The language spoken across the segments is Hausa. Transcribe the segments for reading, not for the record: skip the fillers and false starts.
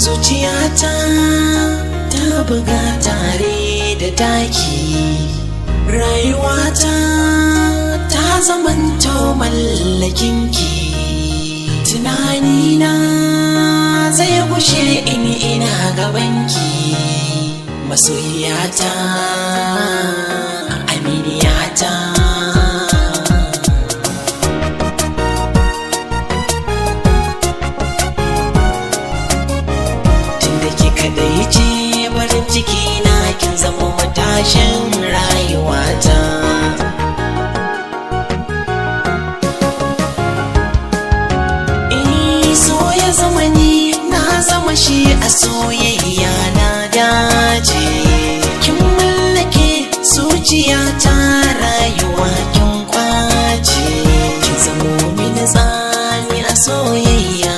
Zuciyata ta buga tare da taki, rayuwata ta zamanto mallakinki. Tunanina zai gushe in ina gabanki, masoyiyata, aminiyata. Tunda kika dai ce farin ciki na, kin zama matashin rayuwata. So ya zama ni, na zama shi a soyayya na dace. Kin mallake zuciyata, rayuwa kin kwace. Kin zamo mini tsani a soyayya,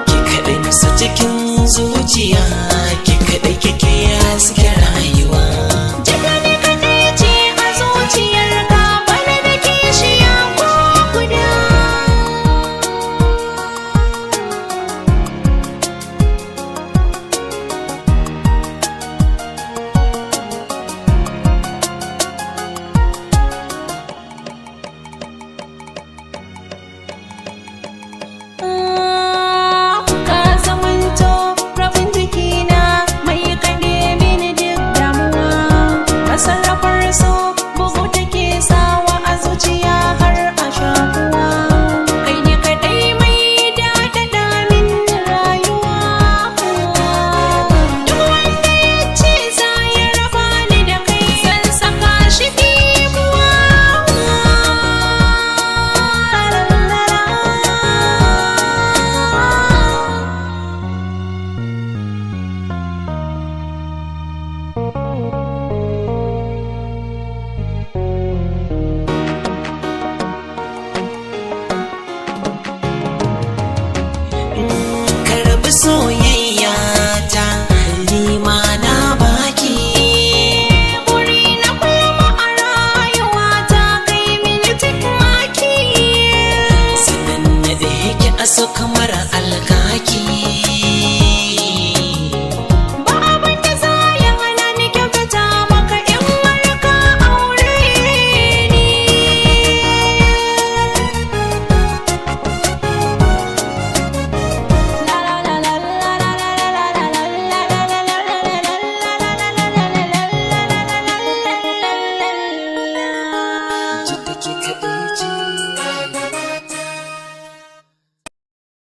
ki kaɗai nusa cikin zuciya, ki kaɗai kike haske rayuwa. Jika ne kaɗai ce a zuciyar ka, bana da kishiya ko guda. Soyayya ta nima na baki, buri na kuma a rayuwa ta kai mini tikmaki. Sannan na da yake aso kamar alkaki, ba abin da za ya hana ni kyautata maka in har ka aure ni. Just to keep it